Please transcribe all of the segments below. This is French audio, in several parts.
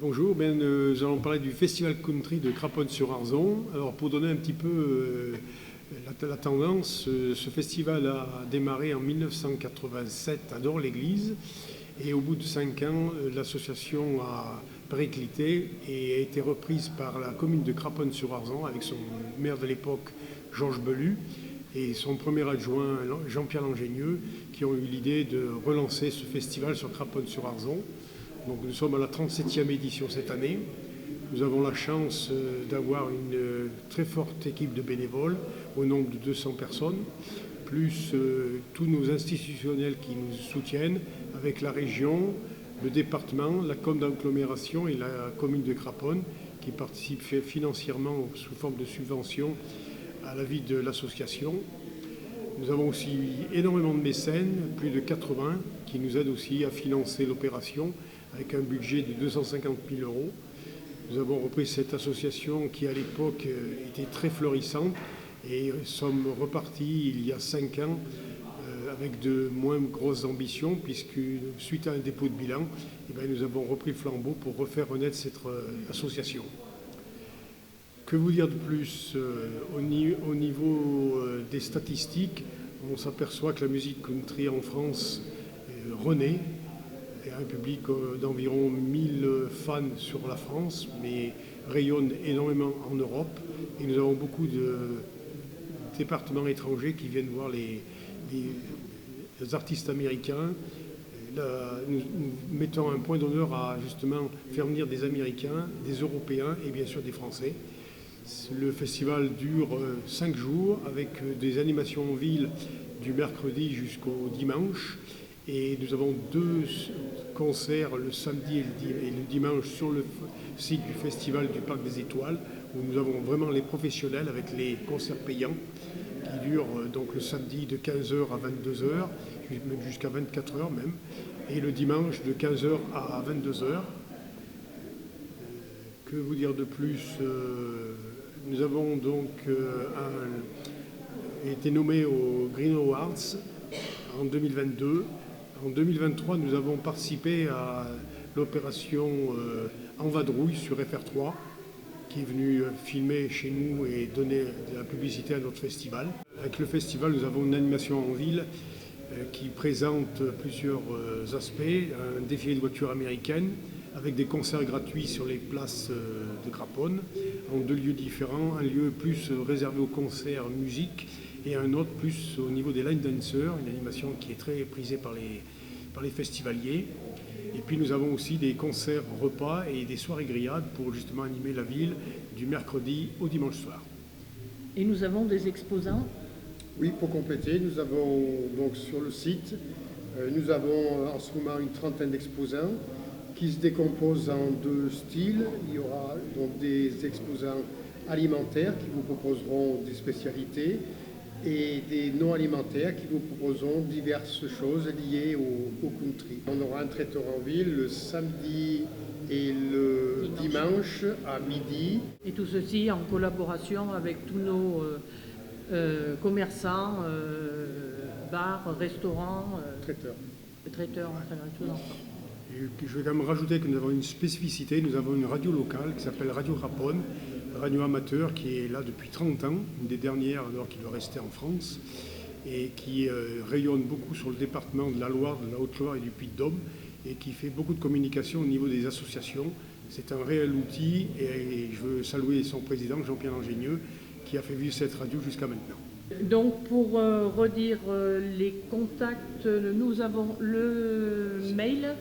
Bonjour, nous allons parler du Festival Country de Craponne-sur-Arzon. Alors pour donner un petit peu la tendance, ce festival a démarré en 1987 à Dore-l'Église et au bout de 5 ans, l'association a périclité et a été reprise par la commune de Craponne-sur-Arzon avec son maire de l'époque, Georges Belu, et son premier adjoint, Jean-Pierre Langenieux, qui ont eu l'idée de relancer ce festival sur Craponne-sur-Arzon. Donc nous sommes à la 37e édition cette année. Nous avons la chance d'avoir une très forte équipe de bénévoles au nombre de 200 personnes, plus tous nos institutionnels qui nous soutiennent, avec la région, le département, la com d'agglomération et la commune de Craponne, qui participent financièrement sous forme de subvention à la vie de l'association. Nous avons aussi énormément de mécènes, plus de 80, qui nous aident aussi à financer l'opération avec un budget de 250 000 €. Nous avons repris cette association qui à l'époque était très florissante et sommes repartis il y a 5 ans avec de moins grosses ambitions puisque suite à un dépôt de bilan, nous avons repris le flambeau pour refaire renaître cette association. Que vous dire de plus au niveau des statistiques, on s'aperçoit que la musique country en France renaît. Il y a un public d'environ 1000 fans sur la France, mais rayonne énormément en Europe. Et nous avons beaucoup de départements étrangers qui viennent voir les artistes américains. Là, nous mettons un point d'honneur à justement faire venir des Américains, des Européens et bien sûr des Français. Le festival dure 5 jours avec des animations en ville du mercredi jusqu'au dimanche. Et nous avons 2 concerts le samedi et le dimanche sur le site du Festival du Parc des Étoiles, où nous avons vraiment les professionnels avec les concerts payants qui durent donc le samedi de 15h à 22h, jusqu'à 24h même, et le dimanche de 15h à 22h. Que vous dire de plus? Nous avons donc été nommés aux Green Awards en 2022. En 2023, nous avons participé à l'opération En Vadrouille sur FR3, qui est venue filmer chez nous et donner de la publicité à notre festival. Avec le festival, nous avons une animation en ville qui présente plusieurs aspects. Un défilé de voitures américaines, avec des concerts gratuits sur les places de Craponne, en 2 lieux différents. Un lieu plus réservé aux concerts musique et un autre plus au niveau des line dancers, une animation qui est très prisée par les festivaliers. Et puis nous avons aussi des concerts repas et des soirées grillades pour justement animer la ville du mercredi au dimanche soir. Et nous avons des exposants? Oui, pour compléter, nous avons donc sur le site, nous avons en ce moment une trentaine d'exposants qui se décomposent en 2 styles. Il y aura donc des exposants alimentaires qui vous proposeront des spécialités et des non alimentaires qui vous proposeront diverses choses liées au country. On aura un traiteur en ville le samedi et le dimanche à midi. Et tout ceci en collaboration avec tous nos commerçants, bars, restaurants, traiteurs, tout ça. Je vais quand même rajouter que nous avons une spécificité. Nous avons une radio locale qui s'appelle Radio Craponne, radio amateur qui est là depuis 30 ans, une des dernières alors qu'il doit rester en France, et qui rayonne beaucoup sur le département de la Loire, de la Haute-Loire et du Puy-de-Dôme, et qui fait beaucoup de communication au niveau des associations. C'est un réel outil et je veux saluer son président, Jean-Pierre Langenieux, qui a fait vivre cette radio jusqu'à maintenant. Donc pour redire les contacts, nous avons le mail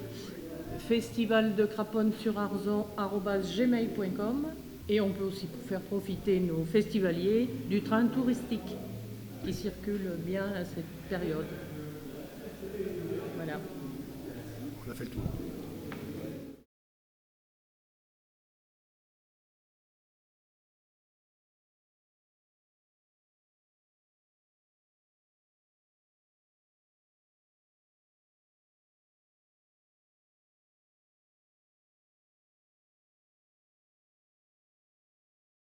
festivaldecraponne-sur-arzon@gmail.com et on peut aussi faire profiter nos festivaliers du train touristique qui circule bien à cette période. Voilà. On a fait le tour.